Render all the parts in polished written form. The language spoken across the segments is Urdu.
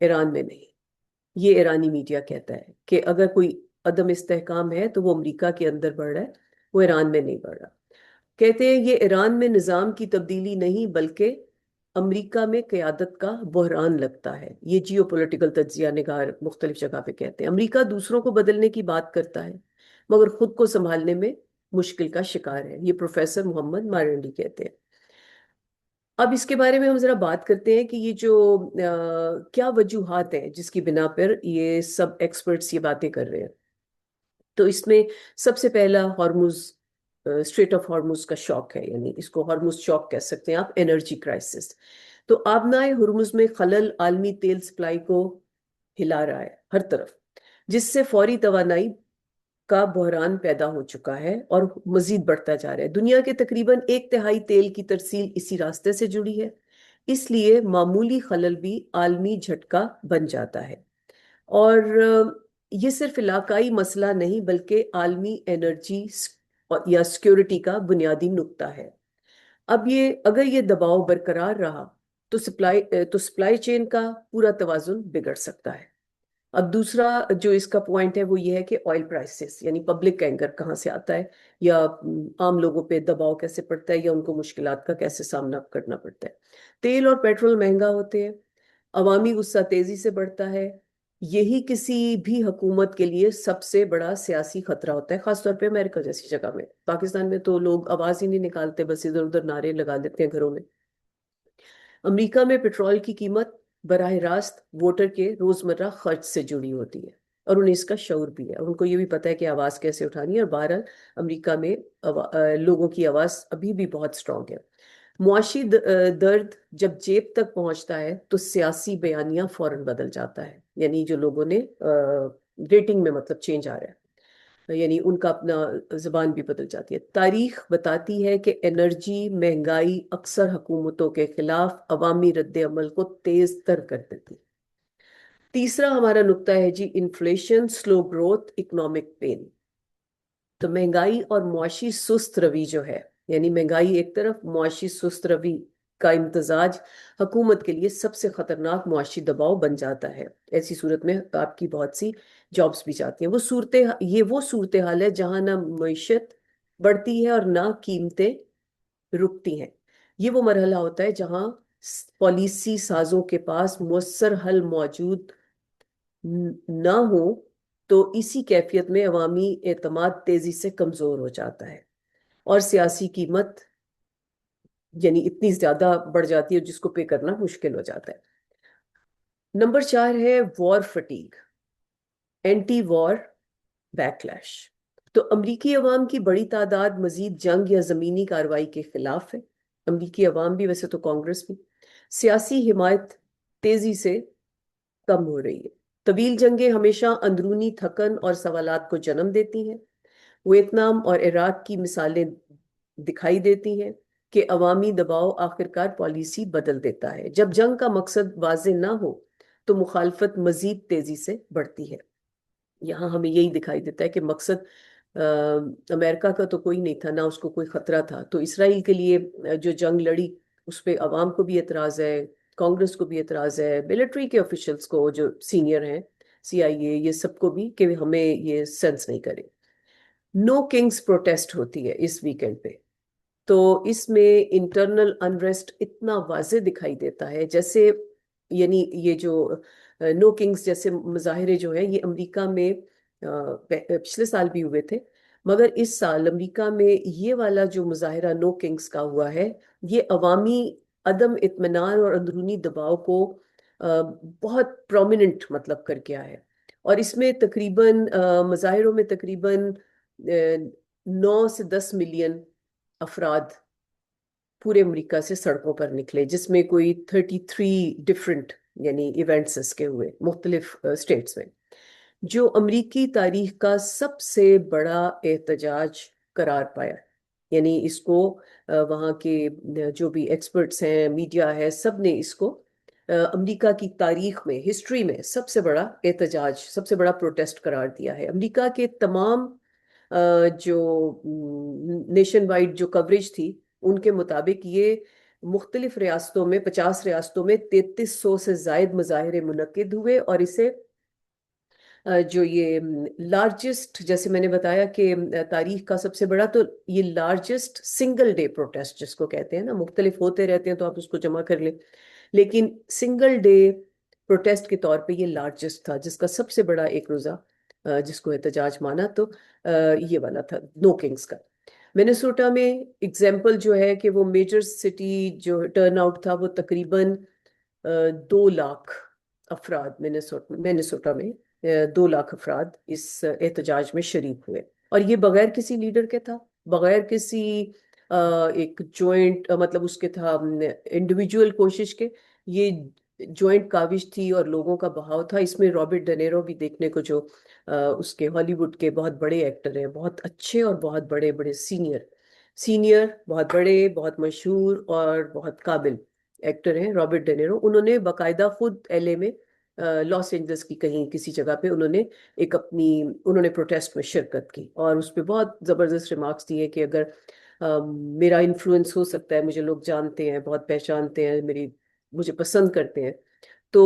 ایران میں نہیں. یہ ایرانی میڈیا کہتا ہے کہ اگر کوئی عدم استحکام ہے تو وہ امریکہ کے اندر بڑھ رہا ہے، وہ ایران میں نہیں بڑھ رہا. کہتے ہیں یہ ایران میں نظام کی تبدیلی نہیں بلکہ امریکہ میں قیادت کا بحران لگتا ہے. یہ جیو پولیٹیکل تجزیہ نگار مختلف جگہ پہ کہتے ہیں امریکہ دوسروں کو بدلنے کی بات کرتا ہے مگر خود کو سنبھالنے میں مشکل کا شکار ہے. یہ پروفیسر محمد مارنڈی کہتے ہیں. اب اس کے بارے میں ہم ذرا بات کرتے ہیں کہ یہ جو کیا وجوہات ہیں جس کی بنا پر یہ سب ایکسپرٹس یہ باتیں کر رہے ہیں. تو اس میں سب سے پہلا ہارموز اسٹریٹ آف ہارموز کا شاک ہے، یعنی اس کو ہارموز شاک کہہ سکتے ہیں آپ، انرجی کرائسس. تو آبنائے ہرمز میں خلل عالمی تیل سپلائی کو ہلا رہا ہے ہر طرف، جس سے فوری توانائی کا بحران پیدا ہو چکا ہے اور مزید بڑھتا جا رہا ہے. دنیا کے تقریباً 1/3 تیل کی ترسیل اسی راستے سے جڑی ہے، اس لیے معمولی خلل بھی عالمی جھٹکا بن جاتا ہے. اور یہ صرف علاقائی مسئلہ نہیں بلکہ عالمی انرجی یا سیکیورٹی کا بنیادی نقطہ ہے. اب اگر یہ دباؤ برقرار رہا تو سپلائی چین کا پورا توازن بگڑ سکتا ہے. اب دوسرا جو اس کا پوائنٹ ہے وہ یہ ہے کہ آئل پرائسز، یعنی پبلک اینگر کہاں سے آتا ہے، یا عام لوگوں پہ دباؤ کیسے پڑتا ہے، یا ان کو مشکلات کا کیسے سامنا کرنا پڑتا ہے. تیل اور پیٹرول مہنگا ہوتے ہیں، عوامی غصہ تیزی سے بڑھتا ہے. یہی کسی بھی حکومت کے لیے سب سے بڑا سیاسی خطرہ ہوتا ہے، خاص طور پہ امریکہ جیسی جگہ میں. پاکستان میں تو لوگ آواز ہی نہیں نکالتے، بس ادھر ادھر نعرے لگا دیتے ہیں گھروں میں. امریکہ میں پیٹرول کی قیمت براہ راست ووٹر کے روزمرہ خرچ سے جڑی ہوتی ہے اور انہیں اس کا شعور بھی ہے، اور ان کو یہ بھی پتہ ہے کہ آواز کیسے اٹھانی ہے. اور بہرحال امریکہ میں لوگوں کی آواز ابھی بھی بہت سٹرونگ ہے. معاشی درد جب جیب تک پہنچتا ہے تو سیاسی بیانیہ فوراً بدل جاتا ہے، یعنی جو لوگوں نے ریٹنگ میں مطلب چینج آ رہا ہے، یعنی ان کا اپنا زبان بھی بدل جاتی ہے. تاریخ بتاتی ہے کہ انرجی مہنگائی اکثر حکومتوں کے خلاف عوامی رد عمل کو تیز تر کر دیتی. تیسرا ہمارا نقطہ ہے جی انفلیشن، سلو گروتھ، اکنامک پین. تو مہنگائی اور معاشی سست روی جو ہے، یعنی مہنگائی ایک طرف، معاشی سست روی کا امتزاج حکومت کے لیے سب سے خطرناک معاشی دباؤ بن جاتا ہے. ایسی صورت میں آپ کی بہت سی جابس بھی جاتی ہیں. یہ وہ صورتحال ہے جہاں نہ معیشت بڑھتی ہے اور نہ قیمتیں رکتی ہیں. یہ وہ مرحلہ ہوتا ہے جہاں پالیسی سازوں کے پاس مؤثر حل موجود نہ ہو تو اسی کیفیت میں عوامی اعتماد تیزی سے کمزور ہو جاتا ہے اور سیاسی قیمت یعنی اتنی زیادہ بڑھ جاتی ہے جس کو پے کرنا مشکل ہو جاتا ہے. نمبر 4 ہے وار فٹیگ، اینٹی وار بیکلیش. تو امریکی عوام کی بڑی تعداد مزید جنگ یا زمینی کارروائی کے خلاف ہے. امریکی عوام بھی، ویسے تو کانگریس بھی. سیاسی حمایت تیزی سے کم ہو رہی ہے. طویل جنگیں ہمیشہ اندرونی تھکن اور سوالات کو جنم دیتی ہیں. ویتنام اور عراق کی مثالیں دکھائی دیتی ہیں کہ عوامی دباؤ آخرکار پالیسی بدل دیتا ہے. جب جنگ کا مقصد واضح نہ ہو تو مخالفت مزید تیزی سے بڑھتی ہے. یہاں ہمیں یہی دکھائی دیتا ہے کہ مقصد امریکہ کا تو کوئی نہیں تھا، نہ اس کو کوئی خطرہ تھا. تو اسرائیل کے لیے جو جنگ لڑی اس پہ عوام کو بھی اعتراض ہے، کانگریس کو بھی اعتراض ہے، ملٹری کے آفیشلز کو جو سینئر ہیں، CIA، یہ سب کو بھی، کہ ہمیں یہ سینس نہیں کرے. نو کنگز پروٹیسٹ ہوتی ہے اس ویکینڈ پہ. تو اس میں انٹرنل انریسٹ اتنا واضح دکھائی دیتا ہے، جیسے یعنی یہ جو نو کنگز جیسے مظاہرے جو ہیں یہ امریکہ میں پچھلے سال بھی ہوئے تھے، مگر اس سال امریکہ میں یہ والا جو مظاہرہ نو کنگز کا ہوا ہے یہ عوامی عدم اطمینان اور اندرونی دباؤ کو بہت پرومیننٹ مطلب کر کے آیا ہے. اور اس میں تقریباً مظاہروں میں تقریباً 9 سے 10 ملین افراد پورے امریکہ سے سڑکوں پر نکلے، جس میں کوئی 33 ڈفرنٹ یعنی ایونٹس اس کے ہوئے مختلف اسٹیٹس میں، جو امریکی تاریخ کا سب سے بڑا احتجاج قرار پایا. یعنی اس کو وہاں کے جو بھی ایکسپرٹس ہیں، میڈیا ہے، سب نے اس کو امریکہ کی تاریخ میں، ہسٹری میں سب سے بڑا احتجاج، سب سے بڑا پروٹیسٹ قرار دیا ہے. امریکہ کے تمام جو نیشن وائڈ جو کوریج تھی ان کے مطابق یہ مختلف ریاستوں میں 50 ریاستوں میں 3300 سے زائد مظاہرے منعقد ہوئے، اور اسے جو یہ لارجسٹ، جیسے میں نے بتایا کہ تاریخ کا سب سے بڑا، تو یہ لارجسٹ سنگل ڈے پروٹیسٹ جس کو کہتے ہیں نا، مختلف ہوتے رہتے ہیں تو آپ اس کو جمع کر لیں، لیکن سنگل ڈے پروٹیسٹ کے طور پہ یہ لارجسٹ تھا، جس کا سب سے بڑا ایک روزہ جس کو احتجاج مانا تو یہ والا تھا نو کنگز کا۔ مینیسوٹا میں ایگزامپل جو ہے کہ وہ میجر سٹی جو ٹرن آؤٹ تھا وہ تقریباً 2 لاکھ افراد، مینیسوٹا میں 2 لاکھ افراد اس احتجاج میں شریک ہوئے، اور یہ بغیر کسی لیڈر کے تھا، بغیر کسی ایک جوائنٹ مطلب اس کے تھا انڈیویجول کوشش کے، یہ جوائنٹ کاوش تھی اور لوگوں کا بہاؤ تھا۔ اس میں رابرٹ ڈنیرو بھی دیکھنے کو، جو اس کے ہالی ووڈ کے بہت بڑے ایکٹر ہیں، بہت اچھے اور بہت بڑے بڑے سینئر بہت بڑے، بہت مشہور اور بہت قابل ایکٹر ہیں رابرٹ ڈنیرو۔ انہوں نے باقاعدہ خود ایل اے میں لاس اینجلس کی کہیں کسی جگہ پہ انہوں نے پروٹیسٹ میں شرکت کی، اور اس پہ بہت زبردست ریمارکس دیے کہ اگر میرا انفلوئنس ہو سکتا ہے، مجھے لوگ جانتے ہیں، بہت پہچانتے ہیں، مجھے پسند کرتے ہیں، تو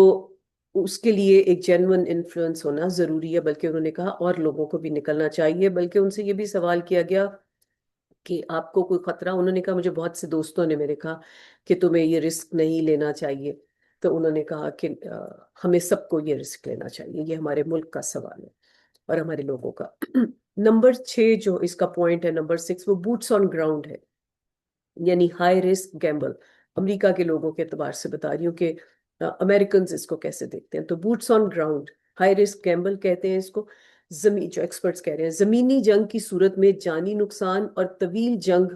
اس کے لیے ایک جینون انفلوئنس ہونا ضروری ہے، بلکہ انہوں نے کہا اور لوگوں کو بھی نکلنا چاہیے۔ بلکہ ان سے یہ بھی سوال کیا گیا کہ آپ کو کوئی خطرہ، انہوں نے کہا مجھے بہت سے دوستوں نے میرے کہا کہ تمہیں یہ رسک نہیں لینا چاہیے، تو انہوں نے کہا کہ ہمیں سب کو یہ رسک لینا چاہیے، یہ ہمارے ملک کا سوال ہے اور ہمارے لوگوں کا۔ نمبر 6 جو اس کا پوائنٹ ہے، نمبر 6، وہ بوٹس آن گراؤنڈ ہے، یعنی ہائی رسک گیمبل۔ امریکہ کے لوگوں کے اعتبار سے بتا رہی ہوں کہ امریکنز اس کو کیسے دیکھتے ہیں۔ تو boots on ground, high risk gamble کہتے ہیں اس کو۔ جو ایکسپرٹس کہہ رہے ہیں زمینی جنگ کی صورت میں جانی نقصان اور طویل جنگ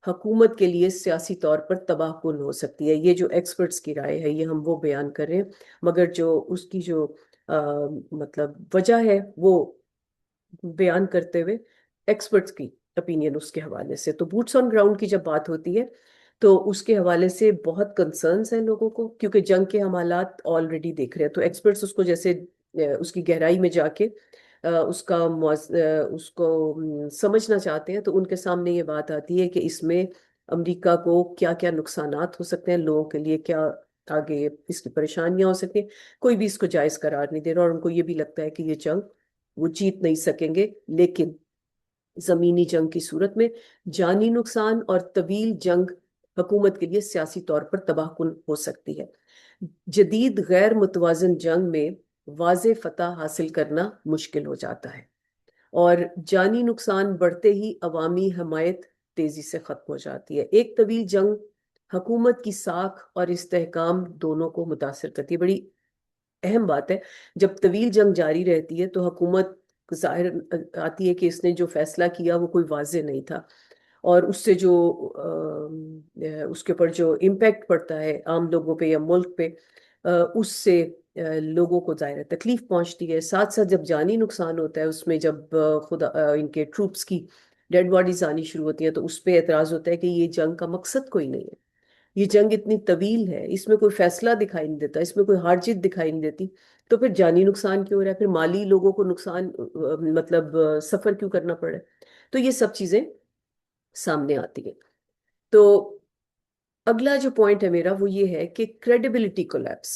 حکومت کے لیے سیاسی طور پر تباہ کن ہو سکتی ہے۔ یہ جو ایکسپرٹس کی رائے ہے، یہ ہم وہ بیان کر رہے ہیں، مگر جو اس کی جو مطلب وجہ ہے وہ بیان کرتے ہوئے ایکسپرٹس کی اپینین اس کے حوالے سے۔ تو بوٹس آن گراؤنڈ کی جب بات ہوتی ہے تو اس کے حوالے سے بہت کنسرنس ہیں لوگوں کو، کیونکہ جنگ کے ہم حالات آلریڈی دیکھ رہے ہیں، تو ایکسپرٹس اس کو جیسے اس کی گہرائی میں جا کے اس کو سمجھنا چاہتے ہیں، تو ان کے سامنے یہ بات آتی ہے کہ اس میں امریکہ کو کیا کیا نقصانات ہو سکتے ہیں، لوگوں کے لیے کیا آگے اس کی پریشانیاں ہو سکتی ہیں۔ کوئی بھی اس کو جائز قرار نہیں دے رہا، اور ان کو یہ بھی لگتا ہے کہ یہ جنگ وہ جیت نہیں سکیں گے، لیکن زمینی جنگ کی صورت میں جانی نقصان اور طویل جنگ حکومت کے لیے سیاسی طور پر تباہ کن ہو سکتی ہے۔ جدید غیر متوازن جنگ میں واضح فتح حاصل کرنا مشکل ہو جاتا ہے، اور جانی نقصان بڑھتے ہی عوامی حمایت تیزی سے ختم ہو جاتی ہے۔ ایک طویل جنگ حکومت کی ساکھ اور استحکام دونوں کو متاثر کرتی ہے۔ بڑی اہم بات ہے، جب طویل جنگ جاری رہتی ہے تو حکومت ظاہر آتی ہے کہ اس نے جو فیصلہ کیا وہ کوئی واضح نہیں تھا، اور اس سے جو اس کے اوپر جو امپیکٹ پڑتا ہے عام لوگوں پہ یا ملک پہ، اس سے لوگوں کو ظاہر تکلیف پہنچتی ہے۔ ساتھ ساتھ جب جانی نقصان ہوتا ہے اس میں، جب خدا ان کے ٹروپس کی ڈیڈ باڈیز آنی شروع ہوتی ہیں، تو اس پہ اعتراض ہوتا ہے کہ یہ جنگ کا مقصد کوئی نہیں ہے، یہ جنگ اتنی طویل ہے، اس میں کوئی فیصلہ دکھائی نہیں دیتا، اس میں کوئی ہار جیت دکھائی نہیں دیتی، تو پھر جانی نقصان کیوں ہو رہا ہے، پھر مالی لوگوں کو نقصان مطلب سفر کیوں کرنا پڑے۔ تو یہ سب چیزیں سامنے آتی ہیں۔ تو اگلا جو پوائنٹ ہے میرا وہ یہ ہے کہ کریڈیبلٹی کولیپس،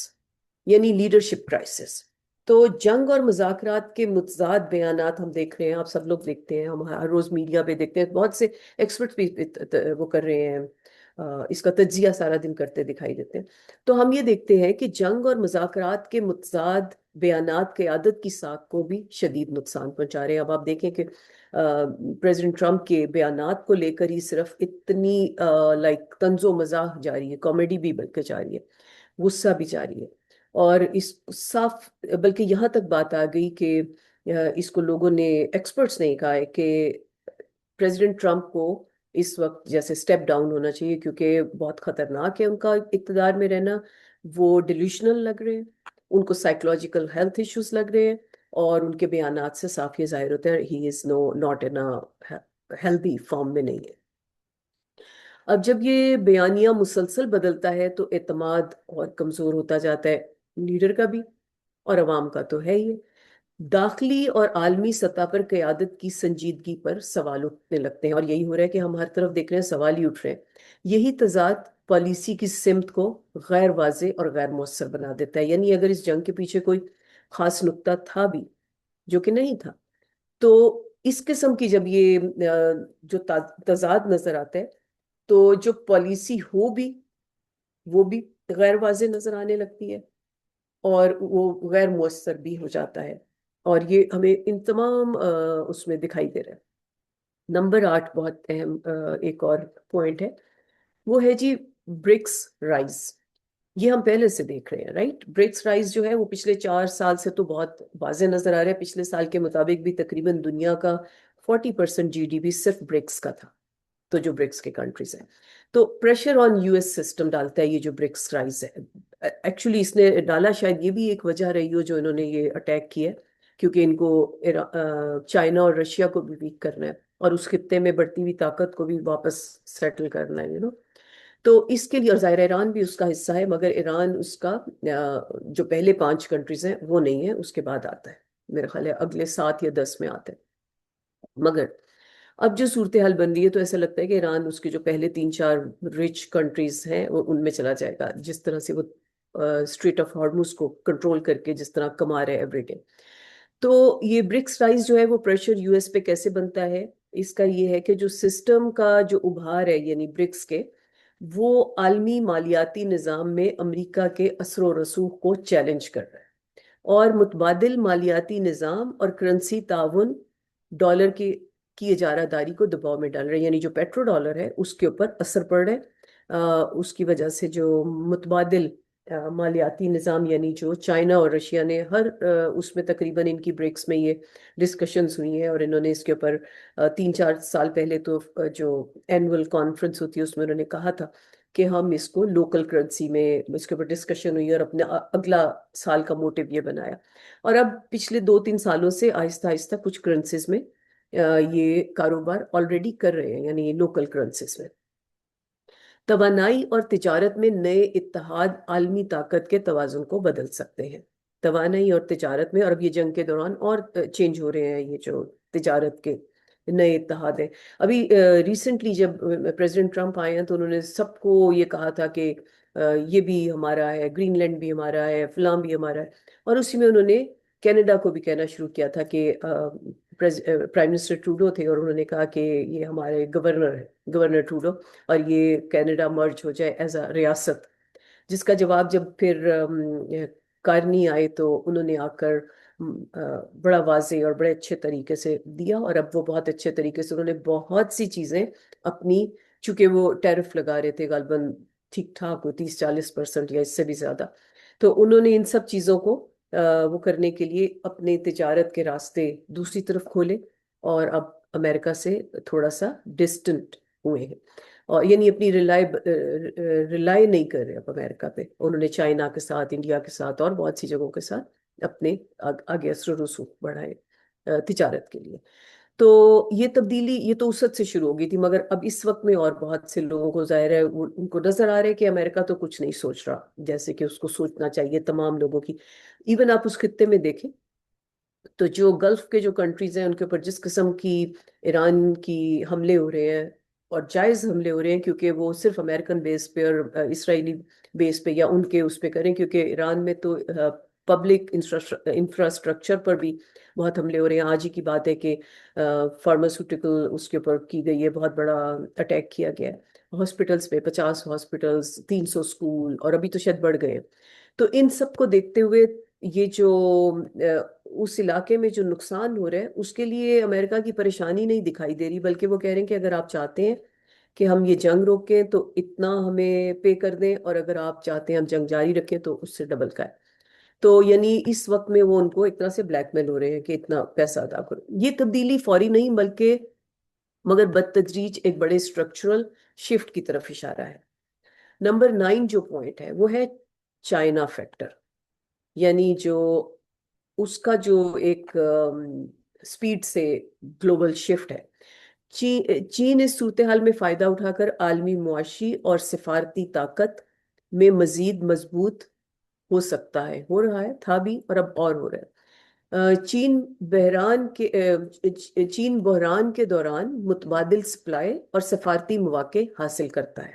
یعنی لیڈرشپ کرائسس۔ تو جنگ اور مذاکرات کے متضاد بیانات ہم دیکھ رہے ہیں، آپ سب لوگ دیکھتے ہیں، ہم ہر روز میڈیا پہ دیکھتے ہیں، بہت سے ایکسپرٹس بھی وہ کر رہے ہیں، اس کا تجزیہ سارا دن کرتے دکھائی دیتے ہیں۔ تو ہم یہ دیکھتے ہیں کہ جنگ اور مذاکرات کے متضاد بیانات قیادت کی ساکھ کو بھی شدید نقصان پہنچا رہے ہیں۔ اب آپ دیکھیں کہ پریزیڈنٹ ٹرمپ کے بیانات کو لے کر ہی صرف اتنی لائک طنز و مزاح جاری ہے، کامیڈی بھی بلکہ جاری ہے، غصہ بھی جاری ہے، اور اس صاف بلکہ یہاں تک بات آ گئی کہ اس کو لوگوں نے، ایکسپرٹس نے کہا ہے کہ پریزیڈنٹ ٹرمپ کو اس وقت جیسے سٹیپ ڈاؤن ہونا چاہیے، کیونکہ بہت خطرناک ہے ان کا اقتدار میں رہنا، وہ ڈیلیوشنل لگ رہے ہیں، ان کو سائیکولوجیکل ہیلتھ ایشوز لگ رہے ہیں، اور ان کے بیانات سے صاف یہ ظاہر ہوتا ہے ہی is not in healthy form میں نہیں ہے۔ اب جب یہ بیانیہ مسلسل بدلتا ہے تو اعتماد اور کمزور ہوتا جاتا ہے، لیڈر کا بھی اور عوام کا تو ہے ہی۔ داخلی اور عالمی سطح پر قیادت کی سنجیدگی پر سوال اٹھنے لگتے ہیں، اور یہی ہو رہا ہے کہ ہم ہر طرف دیکھ رہے ہیں سوال ہی اٹھ رہے ہیں۔ یہی تضاد پالیسی کی سمت کو غیر واضح اور غیر مؤثر بنا دیتا ہے. یعنی اگر اس جنگ کے پیچھے کوئی خاص نقطہ تھا بھی، جو کہ نہیں تھا، تو اس قسم کی جب یہ جو تضاد نظر آتا ہے، تو جو پالیسی ہو بھی وہ بھی غیر واضح نظر آنے لگتی ہے اور وہ غیر مؤثر بھی ہو جاتا ہے. اور یہ ہمیں ان تمام اس میں دکھائی دے رہا ہے. نمبر 8 بہت اہم ایک اور پوائنٹ ہے، وہ ہے جی برکس رائز. یہ ہم پہلے سے دیکھ رہے ہیں، رائٹ. برکس رائز جو ہے وہ پچھلے 4 سال سے تو بہت واضح نظر آ رہا ہے. پچھلے سال کے مطابق بھی تقریباً دنیا کا 40% جی ڈی پی صرف برکس کا تھا، تو جو برکس کے کنٹریز ہیں. تو pressure on U S system ڈالتا ہے یہ جو برکس رائز ہے. ایکچولی اس نے ڈالا، شاید یہ بھی ایک وجہ رہی ہو جو انہوں نے یہ اٹیک کیا ہے، کیونکہ ان کو چائنا اور رشیا کو بھی ویک کرنا ہے اور اس خطے میں بڑھتی ہوئی طاقت کو بھی واپس سیٹل کرنا ہے. تو اس کے لیے، اور ظاہر ایران بھی اس کا حصہ ہے، مگر ایران اس کا جو پہلے 5 کنٹریز ہیں وہ نہیں ہے، اس کے بعد آتا ہے. میرا خیال ہے اگلے 7 یا 10 میں آتا ہے. مگر اب جو صورتحال بن رہی ہے تو ایسا لگتا ہے کہ ایران اس کے جو پہلے 3-4 رچ کنٹریز ہیں وہ ان میں چلا جائے گا، جس طرح سے وہ اسٹریٹ آف ہارموز کو کنٹرول کر کے جس طرح کما رہے ایوری ڈے. تو یہ برکس رائز جو ہے وہ پریشر یو ایس پہ کیسے بنتا ہے؟ اس کا یہ ہے کہ جو سسٹم کا جو ابھار ہے، یعنی برکس کے، وہ عالمی مالیاتی نظام میں امریکہ کے اثر و رسوخ کو چیلنج کر رہا ہے اور متبادل مالیاتی نظام اور کرنسی تعاون ڈالر کی اجارہ داری کو دباؤ میں ڈال رہے ہیں. یعنی جو پیٹرو ڈالر ہے اس کے اوپر اثر پڑ رہا ہے. اس کی وجہ سے جو متبادل مالیاتی نظام، یعنی جو چائنا اور رشیا نے ہر اس میں تقریباً ان کی برکس میں یہ ڈسکشنز ہوئی ہیں، اور انہوں نے اس کے اوپر 3-4 سال پہلے تو جو اینول کانفرنس ہوتی ہے اس میں انہوں نے کہا تھا کہ ہم اس کو لوکل کرنسی میں، اس کے اوپر ڈسکشن ہوئی اور اپنے اگلا سال کا موٹو یہ بنایا. اور اب پچھلے 2-3 سالوں سے آہستہ آہستہ کچھ کرنسیز میں یہ کاروبار آلریڈی کر رہے ہیں، یعنی لوکل کرنسیز میں. توانائی اور تجارت میں نئے اتحاد عالمی طاقت کے توازن کو بدل سکتے ہیں. توانائی اور تجارت میں، اور اب یہ جنگ کے دوران اور چینج ہو رہے ہیں یہ جو تجارت کے نئے اتحاد ہیں. ابھی ریسنٹلی جب پریزیڈنٹ ٹرمپ آئے ہیں تو انہوں نے سب کو یہ کہا تھا کہ یہ بھی ہمارا ہے، گرین لینڈ بھی ہمارا ہے، فلاں بھی ہمارا ہے. اور اسی میں انہوں نے کینیڈا کو بھی کہنا شروع کیا تھا کہ پرائم منسٹر ٹروڈو تھے اور انہوں نے کہا کہ یہ ہمارے گورنر ہے، گورنر ٹروڈو، اور یہ کینیڈا مرج ہو جائے ایز اے ریاست. جس کا جواب جب پھر کارنی آئے تو انہوں نے آ کر بڑا واضح اور بڑے اچھے طریقے سے دیا، اور اب وہ بہت اچھے طریقے سے انہوں نے بہت سی چیزیں اپنی، چونکہ وہ ٹیرف لگا رہے تھے غالباً ٹھیک ٹھاک 30-40% یا اس سے بھی زیادہ، تو انہوں نے ان سب چیزوں کو وہ کرنے کے لیے اپنے تجارت کے راستے دوسری طرف کھولے اور اب امریکہ سے تھوڑا سا ڈسٹنٹ ہوئے ہیں. اور یعنی اپنی ریلائی نہیں کر رہے اب امریکہ پہ. انہوں نے چائنا کے ساتھ، انڈیا کے ساتھ اور بہت سی جگہوں کے ساتھ اپنے آگے اثر و رسوخ بڑھائے تجارت کے لیے. تو یہ تبدیلی یہ تو وسعت سے شروع ہو گئی تھی، مگر اب اس وقت میں اور بہت سے لوگوں کو ظاہر ہے ان کو نظر آ رہا ہے کہ امریکہ تو کچھ نہیں سوچ رہا جیسے کہ اس کو سوچنا چاہیے تمام لوگوں کی. ایون آپ اس خطے میں دیکھیں تو جو گلف کے جو کنٹریز ہیں ان کے اوپر جس قسم کی ایران کی حملے ہو رہے ہیں، اور جائز حملے ہو رہے ہیں، کیونکہ وہ صرف امریکن بیس پہ اور اسرائیلی بیس پہ یا ان کے اس پہ کریں، کیونکہ ایران میں تو پبلک انفراسٹرکچر پر بھی بہت حملے ہو رہے ہیں. آج ہی کی بات ہے کہ فارماسیوٹیکل اس کے اوپر کی گئی ہے، بہت بڑا اٹیک کیا گیا ہے ہاسپٹلس پہ، 50 ہاسپٹلس، 300 اسکول، اور ابھی تو شاید بڑھ گئے ہیں. تو ان سب کو دیکھتے ہوئے یہ جو اس علاقے میں جو نقصان ہو رہا ہے اس کے لیے امریکہ کی پریشانی نہیں دکھائی دے رہی، بلکہ وہ کہہ رہے ہیں کہ اگر آپ چاہتے ہیں کہ ہم یہ جنگ روکیں تو اتنا ہمیں پے کر دیں، اور اگر آپ چاہتے ہیں ہم جنگ جاری رکھیں تو اس سے ڈبل کا ہے. تو یعنی اس وقت میں وہ ان کو ایک طرح سے بلیک میل ہو رہے ہیں کہ اتنا پیسہ ادا کرو. یہ تبدیلی فوری نہیں بلکہ مگر بتدریج ایک بڑے اسٹرکچرل شفٹ کی طرف اشارہ ہے. نمبر 9 جو پوائنٹ ہے وہ ہے چائنا فیکٹر، یعنی جو اس کا جو ایک سپیڈ سے گلوبل شفٹ ہے. چین اس صورتحال میں فائدہ اٹھا کر عالمی معاشی اور سفارتی طاقت میں مزید مضبوط ہو سکتا ہے، ہو رہا ہے، تھا بھی اور اب اور ہو رہا ہے. چین بحران کے دوران متبادل سپلائی اور سفارتی مواقع حاصل کرتا ہے.